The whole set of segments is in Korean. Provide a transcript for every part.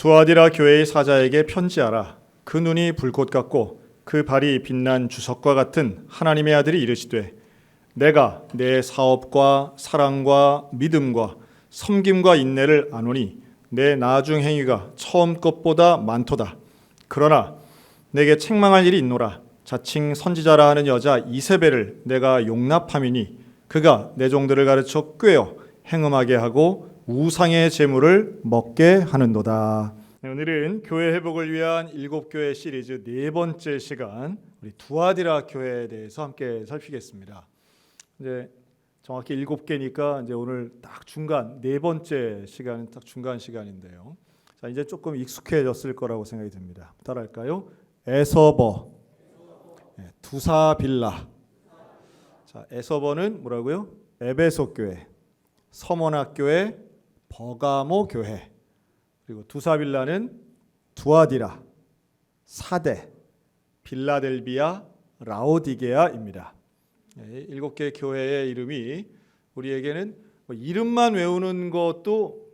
두아디라 교회의 사자에게 편지하라. 그 눈이 불꽃 같고 그 발이 빛난 주석과 같은 하나님의 아들이 이르시되 내가 내 사업과 사랑과 믿음과 섬김과 인내를 아노니 내 나중 행위가 처음 것보다 많도다. 그러나 내게 책망할 일이 있노라. 자칭 선지자라 하는 여자 이세벨을 내가 용납함이니 그가 내 종들을 가르쳐 꾀어 행음하게 하고 우상의 제물을 먹게 하는도다. 오늘은 교회 회복을 위한 7교회 시리즈 4번째 시간, 우리 두아디라 교회에 대해서 함께 살피겠습니다. 이제 정확히 7개니까 이제 오늘 딱 중간 4번째 시간은 딱 중간 시간인데요. 자, 이제 조금 익숙해졌을 거라고 생각이 듭니다. 따라할까요? 에서버, 두사빌라. 자, 에서버는 뭐라고요? 에베소 교회, 서머나 교회, 버가모 교회, 그리고 두사빌라는 두아디라, 사대, 빌라델비아, 라오디게아입니다. 7개 교회의 이름이 우리에게는 이름만 외우는 것도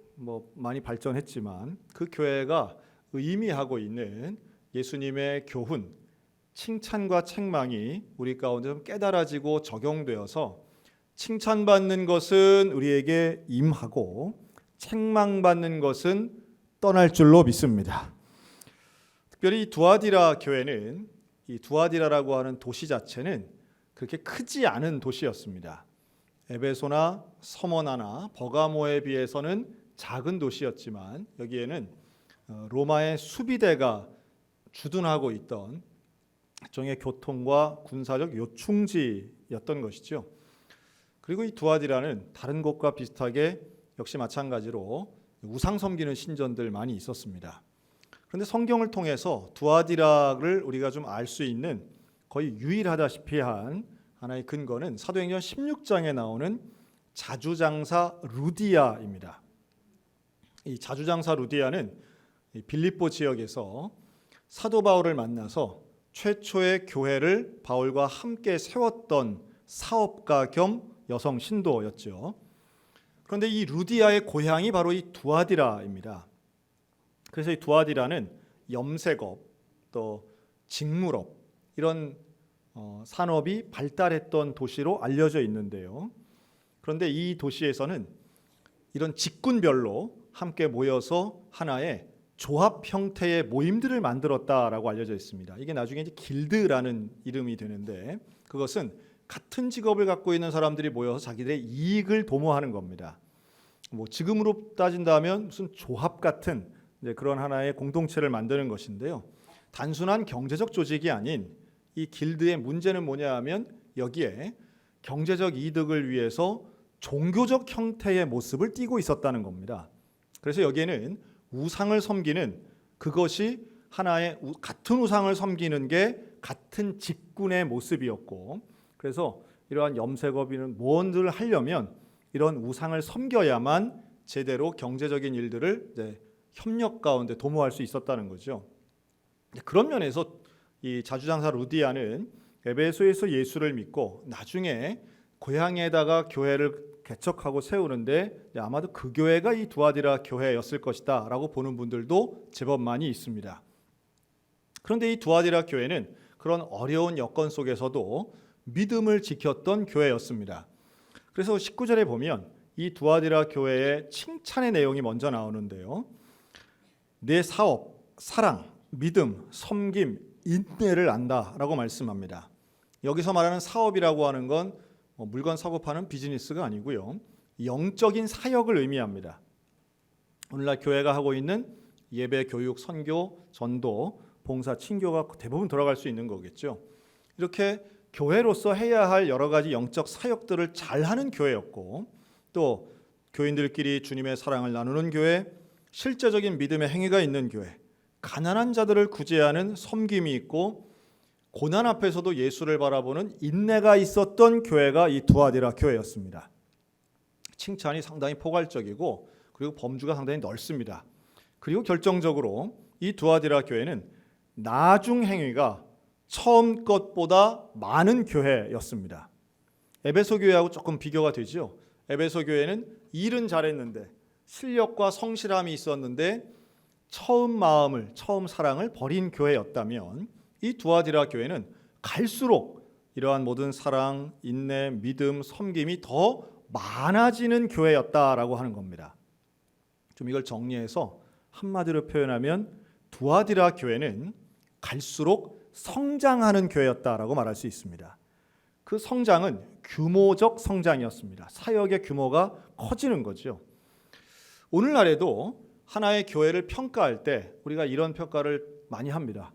많이 발전했지만 그 교회가 의미하고 있는 예수님의 교훈, 칭찬과 책망이 우리 가운데 좀 깨달아지고 적용되어서 칭찬받는 것은 우리에게 임하고 책망받는 것은 떠날 줄로 믿습니다. 특별히 두아디라 교회는, 이 두아디라라고 하는 도시 자체는 그렇게 크지 않은 도시였습니다. 에베소나 서머나나 버가모에 비해서는 작은 도시였지만 여기에는 로마의 수비대가 주둔하고 있던 일종의 교통과 군사적 요충지였던 것이죠. 그리고 이 두아디라는 다른 곳과 비슷하게 역시 마찬가지로 우상 섬기는 신전들 많이 있었습니다. 그런데 성경을 통해서 두아디라를 우리가 좀 알 수 있는 거의 유일하다시피 한 하나의 근거는 사도행전 16장에 나오는 자주장사 루디아입니다. 이 자주장사 루디아는 빌립보 지역에서 사도 바울을 만나서 최초의 교회를 바울과 함께 세웠던 사업가 겸 여성 신도였죠. 그런데 이 루디아의 고향이 바로 이 두아디라입니다. 그래서 이 두아디라는 염색업, 또 직물업 이런 산업이 발달했던 도시로 알려져 있는데요. 그런데 이 도시에서는 이런 직군별로 함께 모여서 하나의 조합 형태의 모임들을 만들었다라고 알려져 있습니다. 이게 나중에 이제 길드라는 이름이 되는데 그것은 같은 직업을 갖고 있는 사람들이 모여서 자기들의 이익을 도모하는 겁니다. 지금으로 따진다면 무슨 조합 같은 그런 하나의 공동체를 만드는 것인데요. 단순한 경제적 조직이 아닌 이 길드의 문제는 뭐냐 하면 여기에 경제적 이득을 위해서 종교적 형태의 모습을 띠고 있었다는 겁니다. 그래서 여기에는 우상을 섬기는 그것이 하나의 같은 우상을 섬기는 게 같은 직군의 모습이었고, 그래서 이러한 염색업인은 뭔들 하려면 이런 우상을 섬겨야만 제대로 경제적인 일들을 이제 협력 가운데 도모할 수 있었다는 거죠. 그런 면에서 이 자주장사 루디아는 에베소에서 예수를 믿고 나중에 고향에다가 교회를 개척하고 세우는데 아마도 그 교회가 이 두아디라 교회였을 것이다 라고 보는 분들도 제법 많이 있습니다. 그런데 이 두아디라 교회는 그런 어려운 여건 속에서도 믿음을 지켰던 교회였습니다. 그래서 19절에 보면 이 두아디라 교회의 칭찬의 내용이 먼저 나오는데요. 내 사업, 사랑, 믿음, 섬김, 인내를 안다라고 말씀합니다. 여기서 말하는 사업이라고 하는 건 물건 사고 파는 비즈니스가 아니고요. 영적인 사역을 의미합니다. 오늘날 교회가 하고 있는 예배, 교육, 선교, 전도, 봉사, 친교가 대부분 들어갈 수 있는 거겠죠. 이렇게 교회로서 해야 할 여러 가지 영적 사역들을 잘하는 교회였고, 또 교인들끼리 주님의 사랑을 나누는 교회, 실제적인 믿음의 행위가 있는 교회, 가난한 자들을 구제하는 섬김이 있고 고난 앞에서도 예수를 바라보는 인내가 있었던 교회가 이 두아디라 교회였습니다. 칭찬이 상당히 포괄적이고 그리고 범주가 상당히 넓습니다. 그리고 결정적으로 이 두아디라 교회는 나중 행위가 처음 것보다 많은 교회였습니다. 에베소 교회하고 조금 비교가 되죠. 에베소 교회는 일은 잘했는데 실력과 성실함이 있었는데 처음 마음을, 처음 사랑을 버린 교회였다면 이 두아디라 교회는 갈수록 이러한 모든 사랑, 인내, 믿음, 섬김이 더 많아지는 교회였다라고 하는 겁니다. 좀 이걸 정리해서 한마디로 표현하면 두아디라 교회는 갈수록 성장하는 교회였다라고 말할 수 있습니다. 그 성장은 규모적 성장이었습니다. 사역의 규모가 커지는 거죠. 오늘날에도 하나의 교회를 평가할 때 우리가 이런 평가를 많이 합니다.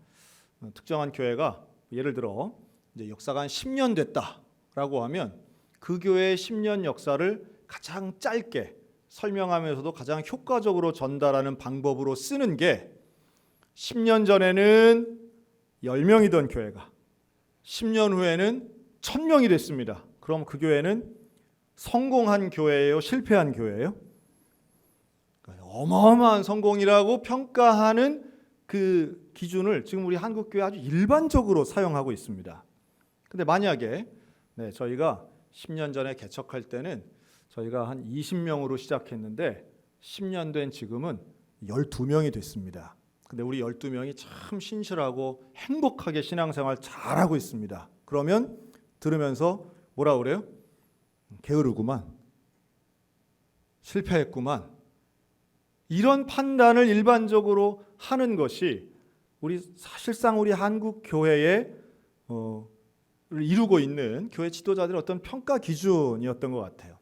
특정한 교회가 예를 들어 이제 역사가 한 10년 됐다라고 하면 그 교회의 10년 역사를 가장 짧게 설명하면서도 가장 효과적으로 전달하는 방법으로 쓰는 게 10년 전에는 10명이던 교회가 10년 후에는 1000명이 됐습니다. 그럼 그 교회는 성공한 교회예요? 실패한 교회예요? 어마어마한 성공이라고 평가하는 그 기준을 지금 우리 한국교회 아주 일반적으로 사용하고 있습니다. 근데 만약에 저희가 10년 전에 개척할 때는 저희가 한 20명으로 시작했는데 10년 된 지금은 12명이 됐습니다. 근데 우리 12명이 참 신실하고 행복하게 신앙생활 잘하고 있습니다. 그러면 들으면서 뭐라 그래요? 게으르구만, 실패했구만, 이런 판단을 일반적으로 하는 것이 사실상 우리 한국 교회에 이루고 있는 교회 지도자들의 어떤 평가 기준이었던 것 같아요.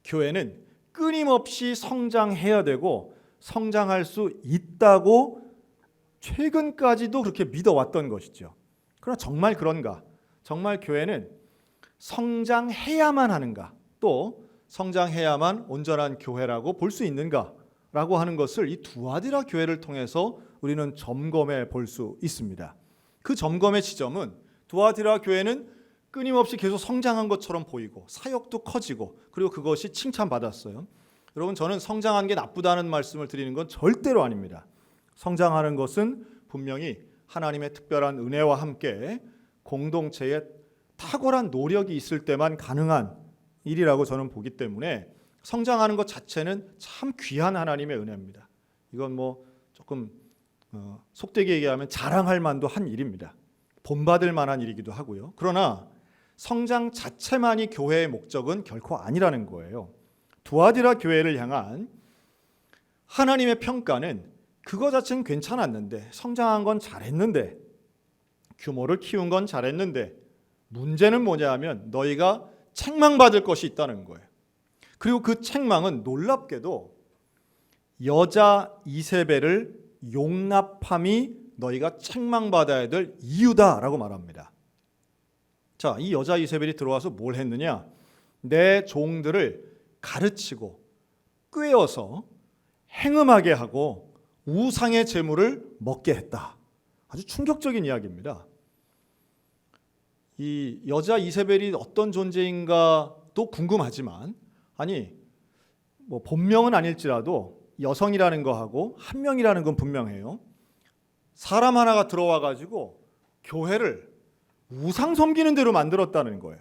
교회는 끊임없이 성장해야 되고 성장할 수 있다고 최근까지도 그렇게 믿어왔던 것이죠. 그러나 정말 그런가? 정말 교회는 성장해야만 하는가? 또 성장해야만 온전한 교회라고 볼 수 있는가? 라고 하는 것을 이 두아디라 교회를 통해서 우리는 점검해 볼 수 있습니다. 그 점검의 지점은 두아디라 교회는 끊임없이 계속 성장한 것처럼 보이고 사역도 커지고 그리고 그것이 칭찬받았어요. 여러분, 저는 성장하는 게 나쁘다는 말씀을 드리는 건 절대로 아닙니다. 성장하는 것은 분명히 하나님의 특별한 은혜와 함께 공동체에 탁월한 노력이 있을 때만 가능한 일이라고 저는 보기 때문에 성장하는 것 자체는 참 귀한 하나님의 은혜입니다. 이건 조금 속되게 얘기하면 자랑할 만도 한 일입니다. 본받을 만한 일이기도 하고요. 그러나 성장 자체만이 교회의 목적은 결코 아니라는 거예요. 두아디라 교회를 향한 하나님의 평가는 그거 자체는 괜찮았는데, 성장한 건 잘했는데, 규모를 키운 건 잘했는데, 문제는 뭐냐 하면 너희가 책망받을 것이 있다는 거예요. 그리고 그 책망은 놀랍게도 여자 이세벨을 용납함이 너희가 책망받아야 될 이유다라고 말합니다. 자, 이 여자 이세벨이 들어와서 뭘 했느냐? 내 종들을 가르치고 꾀어서 행음하게 하고 우상의 제물을 먹게 했다. 아주 충격적인 이야기입니다. 이 여자 이세벨이 어떤 존재인가도 궁금하지만, 본명은 아닐지라도 여성이라는 거하고 한 명이라는 건 분명해요. 사람 하나가 들어와 가지고 교회를 우상 섬기는 대로 만들었다는 거예요.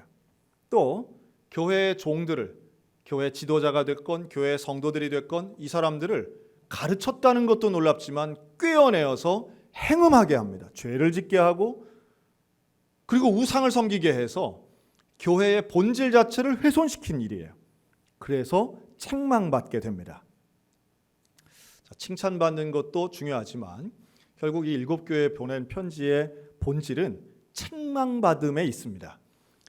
또 교회의 종들을, 교회 지도자가 됐건 교회 성도들이 됐건 이 사람들을 가르쳤다는 것도 놀랍지만 꾀어내어서 행음하게 합니다. 죄를 짓게 하고 그리고 우상을 섬기게 해서 교회의 본질 자체를 훼손시킨 일이에요. 그래서 책망받게 됩니다. 자, 칭찬받는 것도 중요하지만 결국 이 7교회에 보낸 편지의 본질은 책망받음에 있습니다.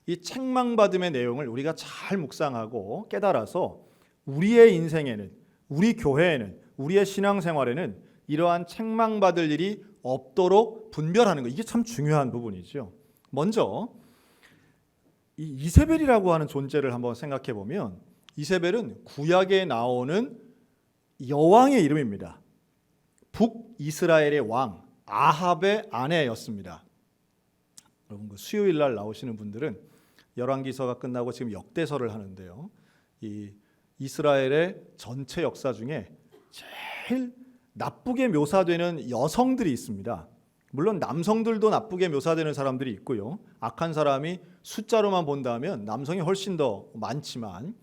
이 책망받음의 내용을 우리가 잘 묵상하고 깨달아서 우리의 인생에는, 우리 교회에는, 우리의 신앙생활에는 이러한 책망받을 일이 없도록 분별하는 것, 이게 참 중요한 부분이죠. 먼저 이 이세벨이라고 하는 존재를 한번 생각해 보면, 이세벨은 구약에 나오는 여왕의 이름입니다. 북이스라엘의 왕 아합의 아내였습니다. 여러분, 수요일 날 나오시는 분들은 열왕기서가 끝나고 지금 역대서를 하는데요. 이 이스라엘의 전체 역사 중에 제일 나쁘게 묘사되는 여성들이 있습니다. 물론 남성들도 나쁘게 묘사되는 사람들이 있고요. 악한 사람이 숫자로만 본다면 남성이 훨씬 더 많지만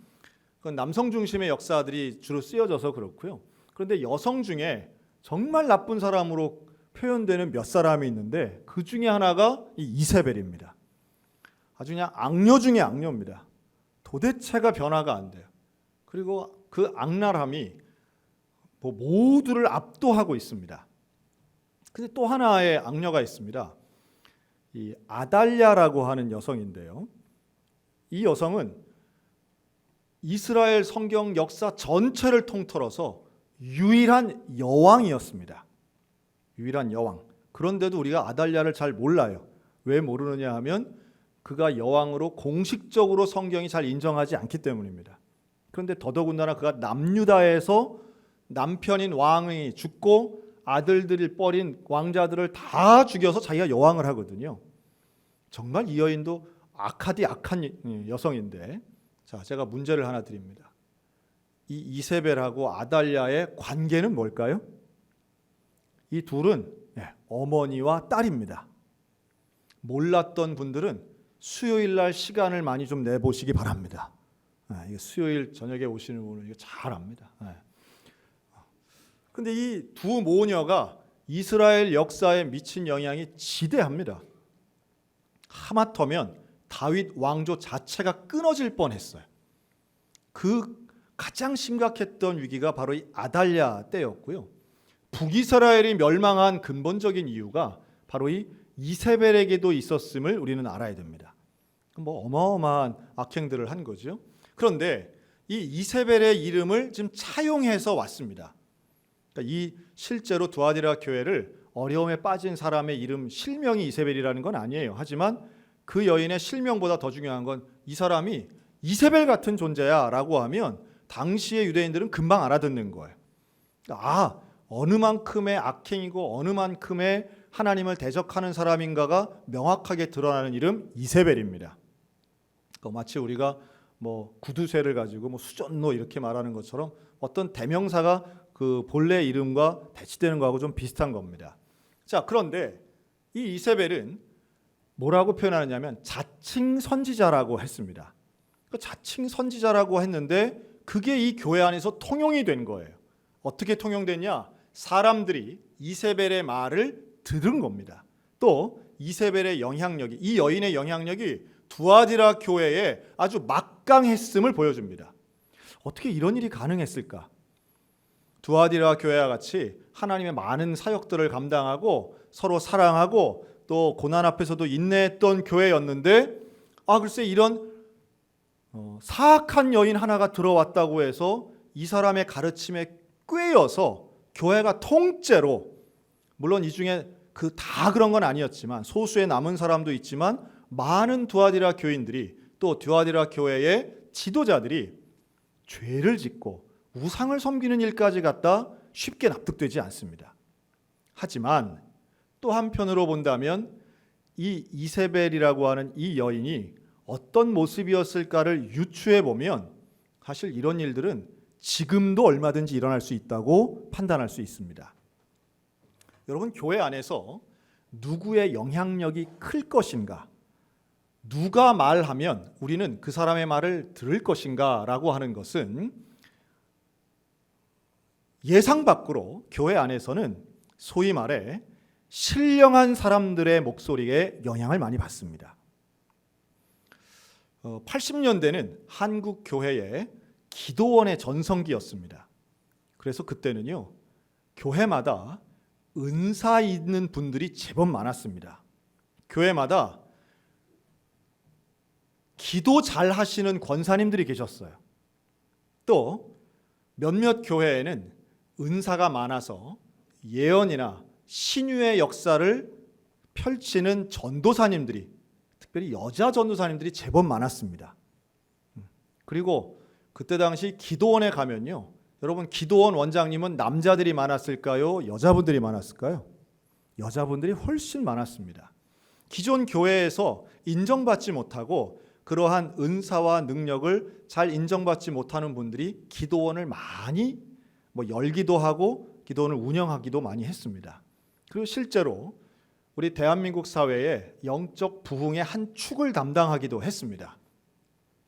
그건 남성 중심의 역사들이 주로 쓰여져서 그렇고요. 그런데 여성 중에 정말 나쁜 사람으로 표현되는 몇 사람이 있는데 그 중에 하나가 이 이세벨입니다. 아주 그냥 악녀 중에 악녀입니다. 도대체가 변화가 안 돼요. 그리고 그 악랄함이 모두를 압도하고 있습니다. 근데 또 하나의 악녀가 있습니다. 이 아달랴라고 하는 여성인데요. 이 여성은 이스라엘 성경 역사 전체를 통틀어서 유일한 여왕이었습니다. 유일한 여왕. 그런데도 우리가 아달랴를 잘 몰라요. 왜 모르느냐 하면 그가 여왕으로 공식적으로 성경이 잘 인정하지 않기 때문입니다. 그런데 더더군다나 그가 남유다에서 남편인 왕이 죽고 아들들을 뻘인 왕자들을 다 죽여서 자기가 여왕을 하거든요. 정말 이 여인도 악한 여성인데, 자, 제가 문제를 하나 드립니다. 이 이세벨하고 아달랴의 관계는 뭘까요? 이 둘은 어머니와 딸입니다. 몰랐던 분들은 수요일 날 시간을 많이 좀 내보시기 바랍니다. 수요일 저녁에 오시는 분은 이거 잘 압니다. 근데 이 두 모녀가 이스라엘 역사에 미친 영향이 지대합니다. 하마터면 다윗 왕조 자체가 끊어질 뻔했어요. 그 가장 심각했던 위기가 바로 이 아달랴 때였고요. 북이스라엘이 멸망한 근본적인 이유가 바로 이 이세벨에게도 있었음을 우리는 알아야 됩니다. 어마어마한 악행들을 한 거죠. 그런데 이 이세벨의 이름을 지금 차용해서 왔습니다. 그러니까 이 실제로 두아디라 교회를 어려움에 빠진 사람의 이름 실명이 이세벨이라는 건 아니에요. 하지만 그 여인의 실명보다 더 중요한 건 이 사람이 이세벨 같은 존재야 라고 하면 당시의 유대인들은 금방 알아듣는 거예요. 어느 만큼의 악행이고 어느 만큼의 하나님을 대적하는 사람인가가 명확하게 드러나는 이름 이세벨입니다. 마치 우리가 구두쇠를 가지고 수전노 이렇게 말하는 것처럼 어떤 대명사가 그 본래 이름과 대치되는 거하고 좀 비슷한 겁니다. 자, 그런데 이 이세벨은 뭐라고 표현하느냐면 자칭 선지자라고 했습니다. 자칭 선지자라고 했는데 그게 이 교회 안에서 통용이 된 거예요. 어떻게 통용됐냐? 사람들이 이세벨의 말을 들은 겁니다. 또 이세벨의 영향력이, 이 여인의 영향력이 두아디라 교회에 아주 막강했음을 보여줍니다. 어떻게 이런 일이 가능했을까? 두아디라 교회와 같이 하나님의 많은 사역들을 감당하고 서로 사랑하고 또 고난 앞에서도 인내했던 교회였는데 글쎄 이런 사악한 여인 하나가 들어왔다고 해서 이 사람의 가르침에 꿰어서 교회가 통째로, 물론 이 중에 다 그런 건 아니었지만 소수의 남은 사람도 있지만 많은 두아디라 교인들이 또 두아디라 교회의 지도자들이 죄를 짓고 우상을 섬기는 일까지 갖다 쉽게 납득되지 않습니다. 하지만 또 한편으로 본다면 이 이세벨이라고 하는 이 여인이 어떤 모습이었을까를 유추해 보면 사실 이런 일들은 지금도 얼마든지 일어날 수 있다고 판단할 수 있습니다. 여러분, 교회 안에서 누구의 영향력이 클 것인가, 누가 말하면 우리는 그 사람의 말을 들을 것인가 라고 하는 것은 예상 밖으로 교회 안에서는 소위 말해 신령한 사람들의 목소리에 영향을 많이 받습니다. 80년대는 한국 교회의 기도원의 전성기였습니다. 그래서 그때는요, 교회마다 은사 있는 분들이 제법 많았습니다. 교회마다 기도 잘 하시는 권사님들이 계셨어요. 또 몇몇 교회에는 은사가 많아서 예언이나 신유의 역사를 펼치는 전도사님들이, 특별히 여자 전도사님들이 제법 많았습니다. 그리고 그때 당시 기도원에 가면요, 여러분, 기도원 원장님은 남자들이 많았을까요? 여자분들이 많았을까요? 여자분들이 훨씬 많았습니다. 기존 교회에서 인정받지 못하고 그러한 은사와 능력을 잘 인정받지 못하는 분들이 기도원을 많이 열기도 하고 기도원을 운영하기도 많이 했습니다. 그리고 실제로 우리 대한민국 사회의 영적 부흥의 한 축을 담당하기도 했습니다.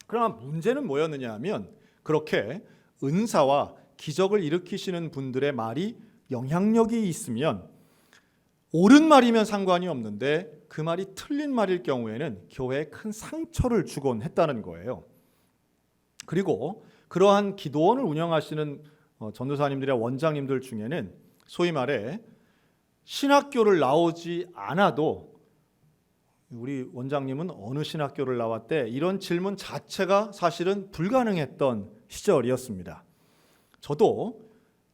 그러나 문제는 뭐였느냐 하면 그렇게 은사와 기적을 일으키시는 분들의 말이 영향력이 있으면 옳은 말이면 상관이 없는데 그 말이 틀린 말일 경우에는 교회에 큰 상처를 주곤 했다는 거예요. 그리고 그러한 기도원을 운영하시는 전도사님들이나 원장님들 중에는 소위 말해 신학교를 나오지 않아도 우리 원장님은 어느 신학교를 나왔대? 이런 질문 자체가 사실은 불가능했던 시절이었습니다. 저도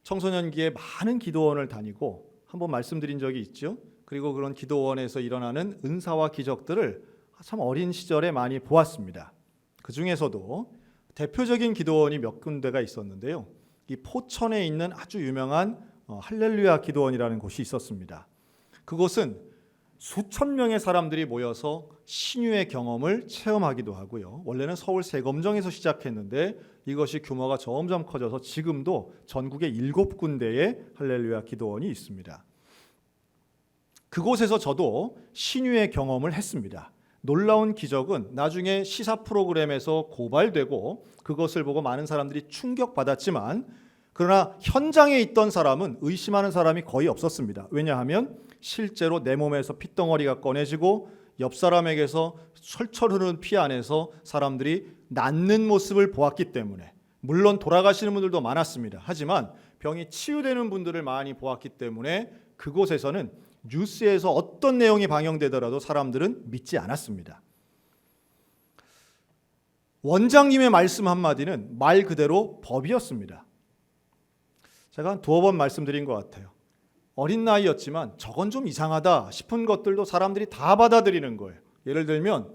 청소년기에 많은 기도원을 다니고 한번 말씀드린 적이 있죠. 그리고 그런 기도원에서 일어나는 은사와 기적들을 참 어린 시절에 많이 보았습니다. 그 중에서도 대표적인 기도원이 몇 군데가 있었는데요. 이 포천에 있는 아주 유명한 할렐루야 기도원이라는 곳이 있었습니다. 그곳은 수천 명의 사람들이 모여서 신유의 경험을 체험하기도 하고요. 원래는 서울 세검정에서 시작했는데 이것이 규모가 점점 커져서 지금도 전국에 7군데의 할렐루야 기도원이 있습니다. 그곳에서 저도 신유의 경험을 했습니다. 놀라운 기적은 나중에 시사 프로그램에서 고발되고 그것을 보고 많은 사람들이 충격받았지만 그러나 현장에 있던 사람은 의심하는 사람이 거의 없었습니다. 왜냐하면 실제로 내 몸에서 핏덩어리가 꺼내지고 옆 사람에게서 철철 흐르는 피 안에서 사람들이 낫는 모습을 보았기 때문에, 물론 돌아가시는 분들도 많았습니다. 하지만 병이 치유되는 분들을 많이 보았기 때문에 그곳에서는 뉴스에서 어떤 내용이 방영되더라도 사람들은 믿지 않았습니다. 원장님의 말씀 한마디는 말 그대로 법이었습니다. 제가 한 두어 번 말씀드린 것 같아요. 어린 나이였지만 저건 좀 이상하다 싶은 것들도 사람들이 다 받아들이는 거예요. 예를 들면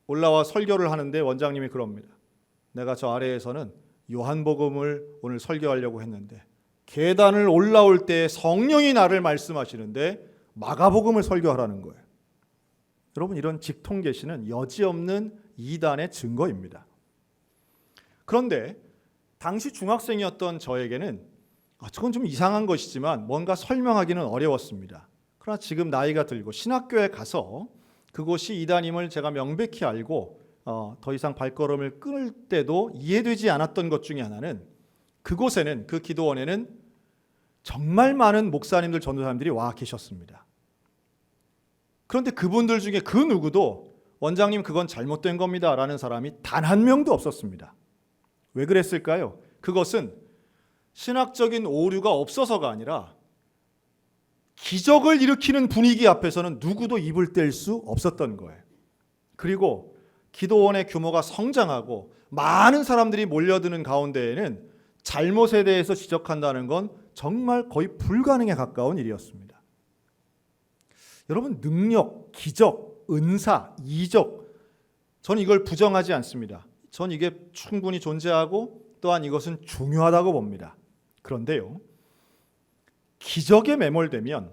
올라와 설교를 하는데 원장님이 그럽니다. 내가 저 아래에서는 요한복음을 오늘 설교하려고 했는데 계단을 올라올 때 성령이 나를 말씀하시는데 마가복음을 설교하라는 거예요. 여러분, 이런 직통계시는 여지없는 이단의 증거입니다. 그런데 당시 중학생이었던 저에게는 저건 좀 이상한 것이지만 뭔가 설명하기는 어려웠습니다. 그러나 지금 나이가 들고 신학교에 가서 그곳이 이단임을 제가 명백히 알고 더 이상 발걸음을 끊을 때도 이해되지 않았던 것 중에 하나는 그곳에는, 그 기도원에는 정말 많은 목사님들, 전도사님들이 와 계셨습니다. 그런데 그분들 중에 그 누구도 원장님 그건 잘못된 겁니다 라는 사람이 단 한 명도 없었습니다. 왜 그랬을까요? 그것은 신학적인 오류가 없어서가 아니라 기적을 일으키는 분위기 앞에서는 누구도 입을 뗄 수 없었던 거예요. 그리고 기도원의 규모가 성장하고 많은 사람들이 몰려드는 가운데에는 잘못에 대해서 지적한다는 건 정말 거의 불가능에 가까운 일이었습니다. 여러분, 능력, 기적, 은사, 이적, 저는 이걸 부정하지 않습니다. 전 이게 충분히 존재하고 또한 이것은 중요하다고 봅니다. 그런데요, 기적에 매몰되면,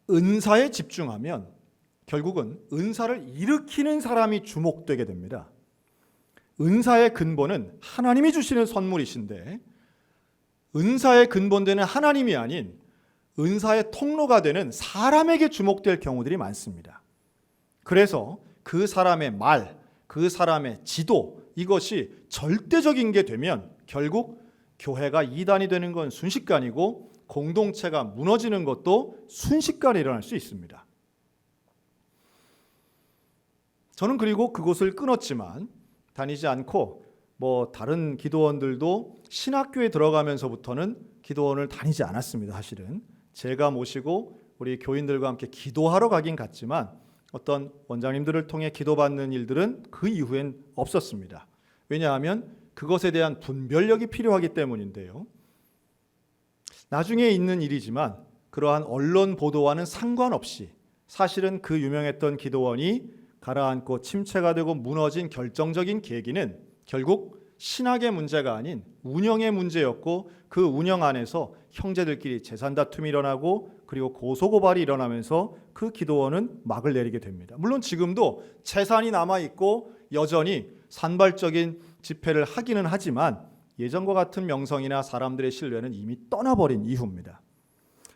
은사에 집중하면 결국은 은사를 일으키는 사람이 주목되게 됩니다. 은사의 근본은 하나님이 주시는 선물이신데 은사의 근본되는 하나님이 아닌 은사의 통로가 되는 사람에게 주목될 경우들이 많습니다. 그래서 그 사람의 말, 그 사람의 지도, 이것이 절대적인 게 되면 결국 교회가 이단이 되는 건 순식간이고 공동체가 무너지는 것도 순식간에 일어날 수 있습니다. 저는 그리고 그곳을 끊었지만 다니지 않고 다른 기도원들도 신학교에 들어가면서부터는 기도원을 다니지 않았습니다. 사실은 제가 모시고 우리 교인들과 함께 기도하러 가긴 갔지만 어떤 원장님들을 통해 기도받는 일들은 그 이후엔 없었습니다. 왜냐하면 그것에 대한 분별력이 필요하기 때문인데요. 나중에 있는 일이지만 그러한 언론 보도와는 상관없이 사실은 그 유명했던 기도원이 가라앉고 침체가 되고 무너진 결정적인 계기는 결국 신학의 문제가 아닌 운영의 문제였고, 그 운영 안에서 형제들끼리 재산 다툼이 일어나고 그리고 고소고발이 일어나면서 그 기도원은 막을 내리게 됩니다. 물론 지금도 재산이 남아있고 여전히 산발적인 집회를 하기는 하지만 예전과 같은 명성이나 사람들의 신뢰는 이미 떠나버린 이후입니다.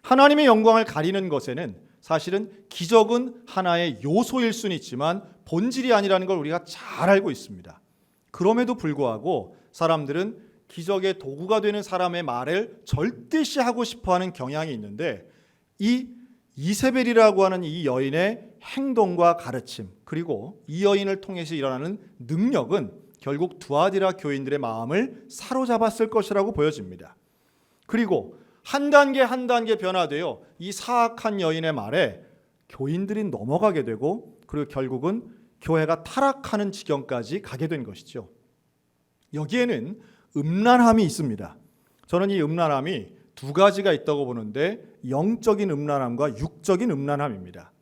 하나님의 영광을 가리는 것에는 사실은 기적은 하나의 요소일 수는 있지만 본질이 아니라는 걸 우리가 잘 알고 있습니다. 그럼에도 불구하고 사람들은 기적의 도구가 되는 사람의 말을 절대시하고 싶어하는 경향이 있는데, 이 이세벨이라고 하는 이 여인의 행동과 가르침, 그리고 이 여인을 통해서 일어나는 능력은 결국 두아디라 교인들의 마음을 사로잡았을 것이라고 보여집니다. 그리고 한 단계 한 단계 변화되어 이 사악한 여인의 말에 교인들이 넘어가게 되고, 그리고 결국은 교회가 타락하는 지경까지 가게 된 것이죠. 여기에는 음란함이 있습니다. 저는 이 음란함이 두 가지가 있다고 보는데, 영적인 음란함과 육적인 음란함입니다.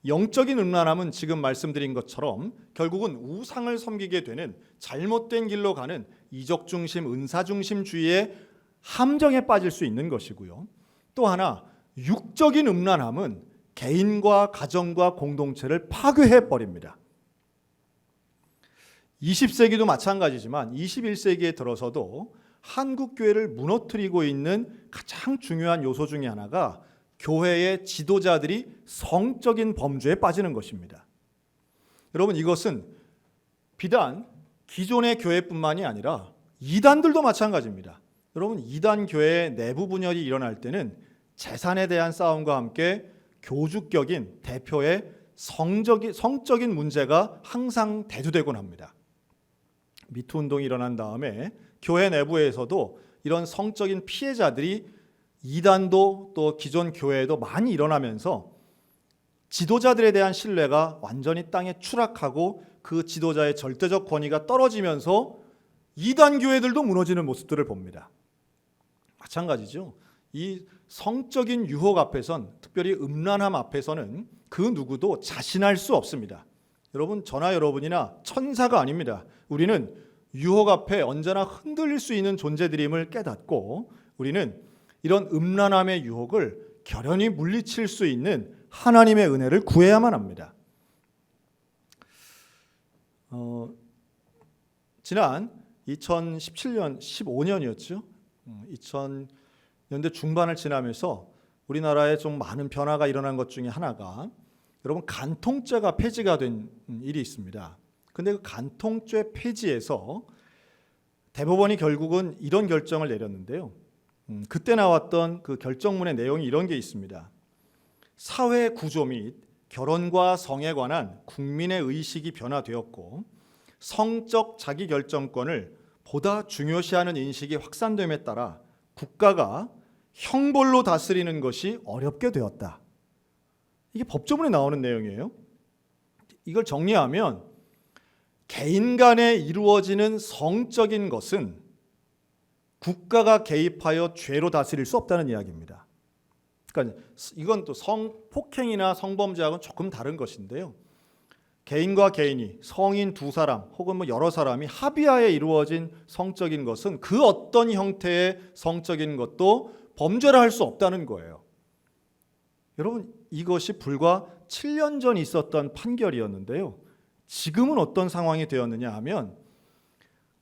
영적인 음란함은 지금 말씀드린 것처럼 결국은 우상을 섬기게 되는 잘못된 길로 가는 이적중심, 은사중심주의의 함정에 빠질 수 있는 것이고요. 또 하나, 육적인 음란함은 개인과 가정과 공동체를 파괴해 버립니다. 20세기도 마찬가지지만 21세기에 들어서도 한국 교회를 무너뜨리고 있는 가장 중요한 요소 중에 하나가 교회의 지도자들이 성적인 범죄에 빠지는 것입니다. 여러분, 이것은 비단 기존의 교회뿐만이 아니라 이단들도 마찬가지입니다. 여러분, 이단 교회의 내부 분열이 일어날 때는 재산에 대한 싸움과 함께 교주격인 대표의 성적인 문제가 항상 대두되곤 합니다. 미투 운동이 일어난 다음에 교회 내부에서도 이런 성적인 피해자들이 이단도 또 기존 교회에도 많이 일어나면서 지도자들에 대한 신뢰가 완전히 땅에 추락하고 그 지도자의 절대적 권위가 떨어지면서 이단 교회들도 무너지는 모습들을 봅니다. 마찬가지죠. 이 성적인 유혹 앞에선, 특별히 음란함 앞에서는 그 누구도 자신할 수 없습니다. 여러분, 저나 여러분이나 천사가 아닙니다. 우리는 유혹 앞에 언제나 흔들릴 수 있는 존재들임을 깨닫고, 우리는 이런 음란함의 유혹을 결연히 물리칠 수 있는 하나님의 은혜를 구해야만 합니다. 지난 2017년, 15년이었죠. 2000년대 중반을 지나면서 우리나라에 좀 많은 변화가 일어난 것 중에 하나가, 여러분, 간통죄가 폐지가 된 일이 있습니다. 근데 그 간통죄 폐지에서 대법원이 결국은 이런 결정을 내렸는데요. 그때 나왔던 그 결정문의 내용이 이런 게 있습니다. 사회 구조 및 결혼과 성에 관한 국민의 의식이 변화되었고, 성적 자기결정권을 보다 중요시하는 인식이 확산됨에 따라 국가가 형벌로 다스리는 것이 어렵게 되었다. 이게 법조문에 나오는 내용이에요. 이걸 정리하면 개인 간에 이루어지는 성적인 것은 국가가 개입하여 죄로 다스릴 수 없다는 이야기입니다. 그러니까 이건 또 성폭행이나 성범죄하고는 조금 다른 것인데요. 개인과 개인이, 성인 두 사람 혹은 여러 사람이 합의하에 이루어진 성적인 것은 그 어떤 형태의 성적인 것도 범죄를 할 수 없다는 거예요. 여러분, 이것이 불과 7년 전 있었던 판결이었는데요. 지금은 어떤 상황이 되었느냐 하면,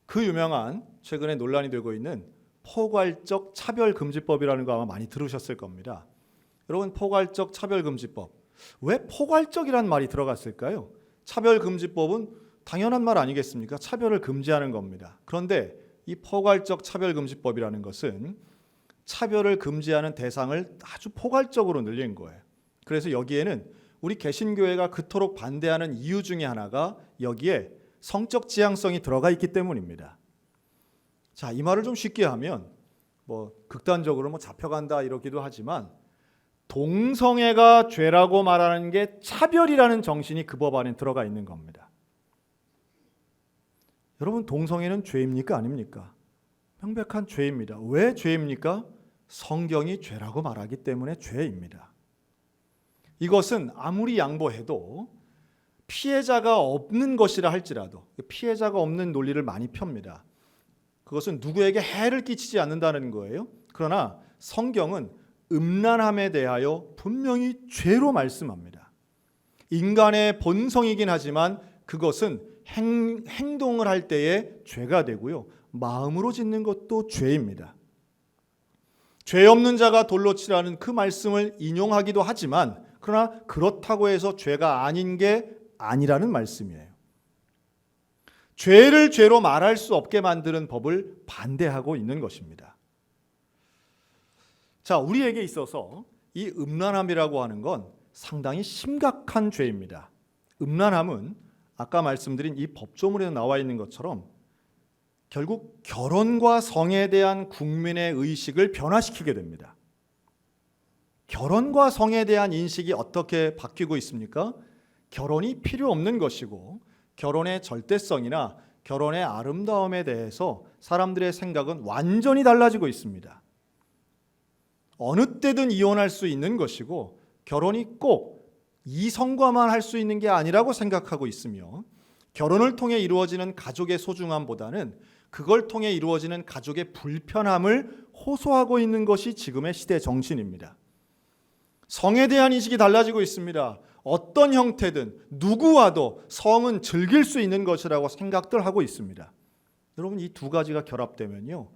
그 유명한 최근에 논란이 되고 있는 포괄적 차별금지법이라는 거 아마 많이 들으셨을 겁니다. 여러분, 포괄적 차별금지법, 왜 포괄적이란 말이 들어갔을까요? 차별금지법은 당연한 말 아니겠습니까? 차별을 금지하는 겁니다. 그런데 이 포괄적 차별금지법이라는 것은 차별을 금지하는 대상을 아주 포괄적으로 늘린 거예요. 그래서 여기에는 우리 개신교회가 그토록 반대하는 이유 중에 하나가 여기에 성적 지향성이 들어가 있기 때문입니다. 자, 이 말을 좀 쉽게 하면 극단적으로 잡혀간다 이러기도 하지만, 동성애가 죄라고 말하는 게 차별이라는 정신이 그 법 안에 들어가 있는 겁니다. 여러분, 동성애는 죄입니까? 아닙니까? 명백한 죄입니다. 왜 죄입니까? 성경이 죄라고 말하기 때문에 죄입니다. 이것은 아무리 양보해도 피해자가 없는 것이라 할지라도, 피해자가 없는 논리를 많이 펴니다. 그것은 누구에게 해를 끼치지 않는다는 거예요. 그러나 성경은 음란함에 대하여 분명히 죄로 말씀합니다. 인간의 본성이긴 하지만 그것은 행동을 할 때에 죄가 되고요, 마음으로 짓는 것도 죄입니다. 죄 없는 자가 돌로 치라는 그 말씀을 인용하기도 하지만, 그러나 그렇다고 해서 죄가 아닌 게 아니라는 말씀이에요. 죄를 죄로 말할 수 없게 만드는 법을 반대하고 있는 것입니다. 자, 우리에게 있어서 이 음란함이라고 하는 건 상당히 심각한 죄입니다. 음란함은 아까 말씀드린 이 법조문에 나와 있는 것처럼 결국 결혼과 성에 대한 국민의 의식을 변화시키게 됩니다. 결혼과 성에 대한 인식이 어떻게 바뀌고 있습니까? 결혼이 필요 없는 것이고 결혼의 절대성이나 결혼의 아름다움에 대해서 사람들의 생각은 완전히 달라지고 있습니다. 어느 때든 이혼할 수 있는 것이고 결혼이 꼭 이성과만 할 수 있는 게 아니라고 생각하고 있으며 결혼을 통해 이루어지는 가족의 소중함보다는 그걸 통해 이루어지는 가족의 불편함을 호소하고 있는 것이 지금의 시대 정신입니다. 성에 대한 인식이 달라지고 있습니다. 어떤 형태든 누구와도 성은 즐길 수 있는 것이라고 생각들 하고 있습니다. 여러분, 이 두 가지가 결합되면요,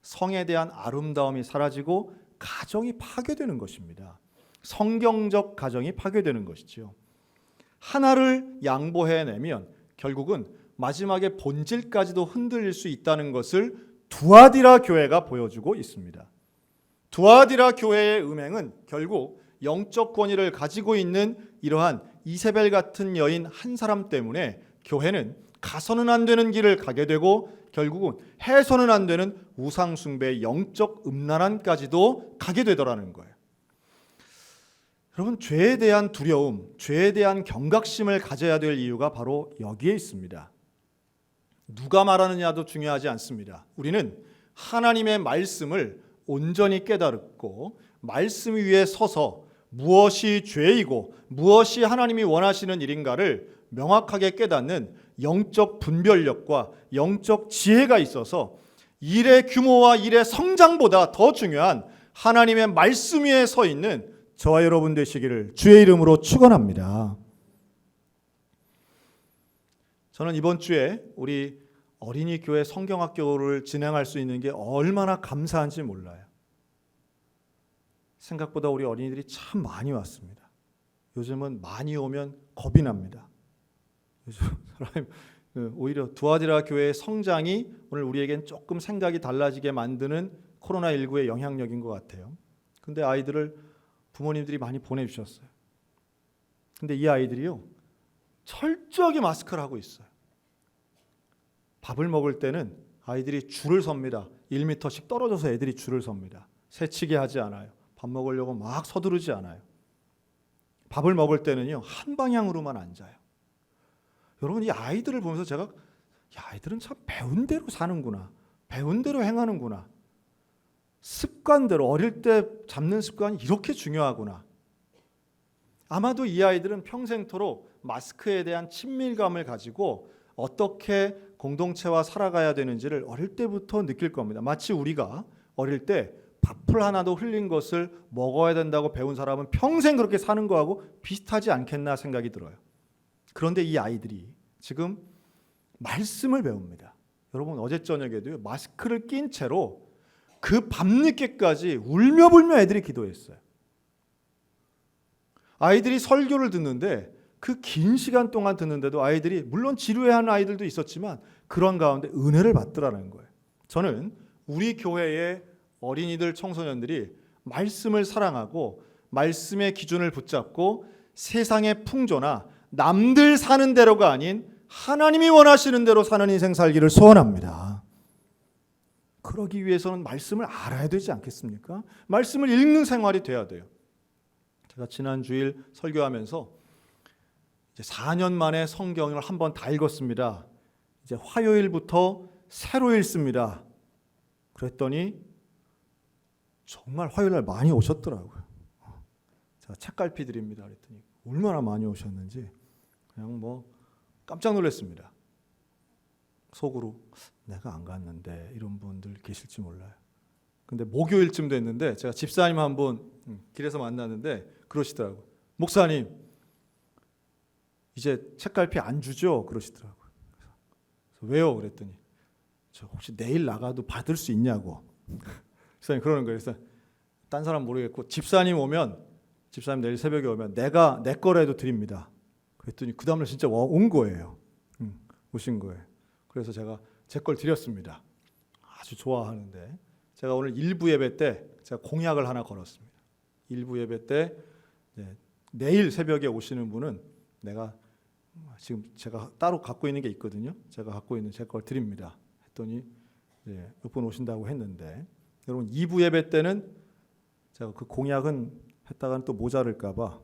성에 대한 아름다움이 사라지고 가정이 파괴되는 것입니다. 성경적 가정이 파괴되는 것이죠. 하나를 양보해내면 결국은 마지막에 본질까지도 흔들릴 수 있다는 것을 두아디라 교회가 보여주고 있습니다. 두아디라 교회의 음행은 결국 영적 권위를 가지고 있는 이러한 이세벨 같은 여인 한 사람 때문에 교회는 가서는 안 되는 길을 가게 되고 결국은 해서는 안 되는 우상 숭배의 영적 음란함까지도 가게 되더라는 거예요. 여러분, 죄에 대한 두려움, 죄에 대한 경각심을 가져야 될 이유가 바로 여기에 있습니다. 누가 말하느냐도 중요하지 않습니다. 우리는 하나님의 말씀을 온전히 깨달았고 말씀 위에 서서 무엇이 죄이고 무엇이 하나님이 원하시는 일인가를 명확하게 깨닫는 영적 분별력과 영적 지혜가 있어서 일의 규모와 일의 성장보다 더 중요한 하나님의 말씀 위에 서 있는 저와 여러분 되시기를 주의 이름으로 축원합니다. 저는 이번 주에 우리 어린이 교회 성경학교를 진행할 수 있는 게 얼마나 감사한지 몰라요. 생각보다 우리 어린이들이 참 많이 왔습니다. 요즘은 많이 오면 겁이 납니다. 요즘 사람이 오히려 두아디라 교회의 성장이 오늘 우리에겐 조금 생각이 달라지게 만드는 코로나19의 영향력인 것 같아요. 근데 아이들을 부모님들이 많이 보내주셨어요. 근데 이 아이들이요, 철저하게 마스크를 하고 있어요. 밥을 먹을 때는 아이들이 줄을 섭니다. 1m씩 떨어져서 애들이 줄을 섭니다. 새치기 하지 않아요. 밥 먹으려고 막 서두르지 않아요. 밥을 먹을 때는요, 한 방향으로만 앉아요. 여러분, 이 아이들을 보면서 제가 아이들은 참 배운 대로 사는구나, 배운 대로 행하는구나, 습관대로 어릴 때 잡는 습관이 이렇게 중요하구나. 아마도 이 아이들은 평생토록 마스크에 대한 친밀감을 가지고 어떻게 공동체와 살아가야 되는지를 어릴 때부터 느낄 겁니다. 마치 우리가 어릴 때 밥풀 하나도 흘린 것을 먹어야 된다고 배운 사람은 평생 그렇게 사는 거하고 비슷하지 않겠나 생각이 들어요. 그런데 이 아이들이 지금 말씀을 배웁니다. 여러분, 어제 저녁에도 마스크를 낀 채로 그 밤늦게까지 울며불며 애들이 기도했어요. 아이들이 설교를 듣는데 그 긴 시간 동안 듣는데도 아이들이, 물론 지루해하는 아이들도 있었지만 그런 가운데 은혜를 받더라는 거예요. 저는 우리 교회의 어린이들, 청소년들이 말씀을 사랑하고 말씀의 기준을 붙잡고 세상의 풍조나 남들 사는 대로가 아닌 하나님이 원하시는 대로 사는 인생 살기를 소원합니다. 그러기 위해서는 말씀을 알아야 되지 않겠습니까? 말씀을 읽는 생활이 돼야 돼요. 제가 지난 주일 설교하면서 이제 4년 만에 성경을 한번 다 읽었습니다. 이제 화요일부터 새로 읽습니다. 그랬더니 정말 화요일날 많이 오셨더라고요. 제가 책갈피 드립니다 그랬더니 얼마나 많이 오셨는지 그냥 뭐 깜짝 놀랐습니다. 속으로 내가 안 갔는데 이런 분들 계실지 몰라요. 근데 목요일쯤 됐는데 제가 집사님 한 분 길에서 만났는데 그러시더라고요. 목사님, 이제 책갈피 안 주죠? 그러시더라고요. 그래서 왜요? 그랬더니 저 혹시 내일 나가도 받을 수 있냐고. 집사님 그러는 거예요. 그래서 딴 사람 모르겠고 집사님 내일 새벽에 오면 내가 내 거라도 드립니다. 그랬더니 그 다음날 진짜 온 거예요. 오신 거예요. 그래서 제가 제 걸 드렸습니다. 아주 좋아하는데 제가 오늘 일부 예배 때 제가 공약을 하나 걸었습니다. 일부 예배 때 내일 새벽에 오시는 분은 내가 지금 제가 따로 갖고 있는 게 있거든요. 제가 갖고 있는 제 걸 드립니다. 했더니 몇 분 오신다고 했는데 여러분 2부 예배 때는 제가 그 공약은 했다가는 또 모자랄까 봐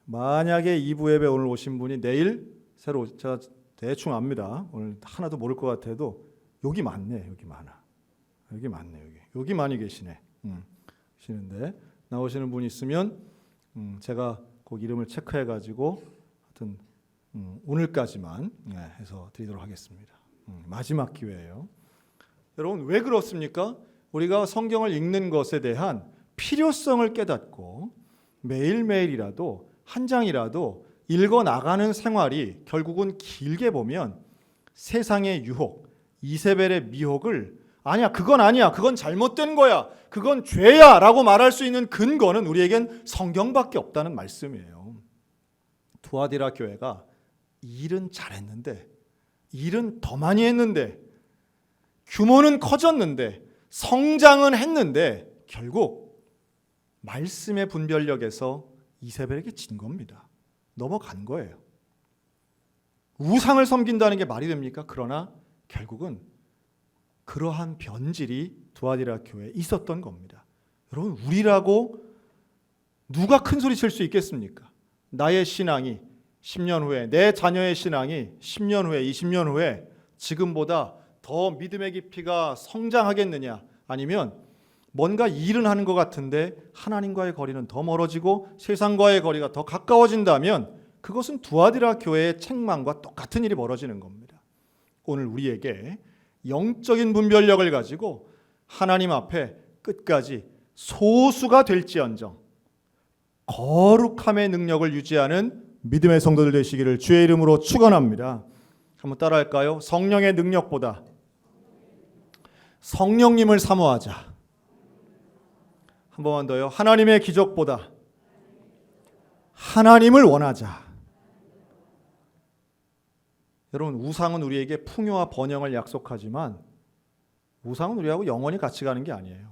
만약에 2부 예배 오늘 오신 분이 내일 새로 제가 대충 압니다. 오늘 하나도 모를 것 같아도 여기 많네. 여기 많아. 여기 많네. 여기 많이 계시네. 계시는데 나오시는 분이 있으면 제가 그 이름을 체크해 가지고 하여튼 오늘까지만 해서 드리도록 하겠습니다. 마지막 기회예요. 여러분 왜 그렇습니까? 우리가 성경을 읽는 것에 대한 필요성을 깨닫고 매일매일이라도 한 장이라도 읽어 나가는 생활이 결국은 길게 보면 세상의 유혹, 이세벨의 미혹을 아니야, 그건 아니야, 그건 잘못된 거야, 그건 죄야 라고 말할 수 있는 근거는 우리에겐 성경밖에 없다는 말씀이에요. 두아디라 교회가 일은 잘했는데, 일은 더 많이 했는데, 규모는 커졌는데, 성장은 했는데 결국 말씀의 분별력에서 이세벨에게 진 겁니다. 넘어간 거예요. 우상을 섬긴다는 게 말이 됩니까? 그러나 결국은 그러한 변질이 두아디라 교회에 있었던 겁니다. 여러분 우리라고 누가 큰 소리 칠 수 있겠습니까? 나의 신앙이 10년 후에, 내 자녀의 신앙이 10년 후에, 20년 후에 지금보다 더 믿음의 깊이가 성장하겠느냐, 아니면 뭔가 일은 하는 것 같은데 하나님과의 거리는 더 멀어지고 세상과의 거리가 더 가까워진다면 그것은 두아디라 교회의 책망과 똑같은 일이 벌어지는 겁니다. 오늘 우리에게 영적인 분별력을 가지고 하나님 앞에 끝까지 소수가 될지언정 거룩함의 능력을 유지하는 믿음의 성도들 되시기를 주의 이름으로 축원합니다. 한번 따라할까요? 성령의 능력보다 성령님을 사모하자. 한 번만 더요. 하나님의 기적보다 하나님을 원하자. 여러분 우상은 우리에게 풍요와 번영을 약속하지만 우상은 우리하고 영원히 같이 가는 게 아니에요.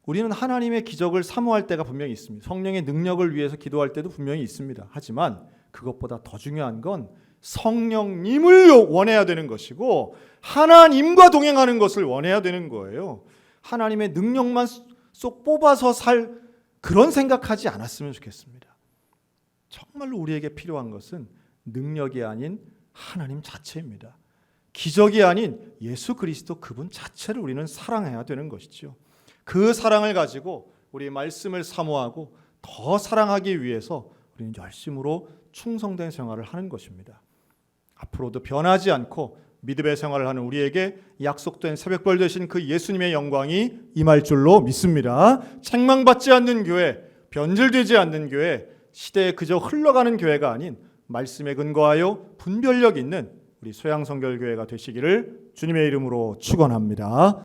우리는 하나님의 기적을 사모할 때가 분명히 있습니다. 성령의 능력을 위해서 기도할 때도 분명히 있습니다. 하지만 그것보다 더 중요한 건 성령님을 원해야 되는 것이고 하나님과 동행하는 것을 원해야 되는 거예요. 하나님의 능력만 쏙 뽑아서 살 그런 생각하지 않았으면 좋겠습니다. 정말로 우리에게 필요한 것은 능력이 아닌 하나님 자체입니다. 기적이 아닌 예수 그리스도 그분 자체를 우리는 사랑해야 되는 것이죠. 그 사랑을 가지고 우리 말씀을 사모하고 더 사랑하기 위해서 우리는 열심으로 충성된 생활을 하는 것입니다. 앞으로도 변하지 않고 믿음의 생활을 하는 우리에게 약속된 새벽별 되신 그 예수님의 영광이 임할 줄로 믿습니다. 책망받지 않는 교회, 변질되지 않는 교회, 시대에 그저 흘러가는 교회가 아닌 말씀에 근거하여 분별력 있는 우리 소양성결교회가 되시기를 주님의 이름으로 축원합니다.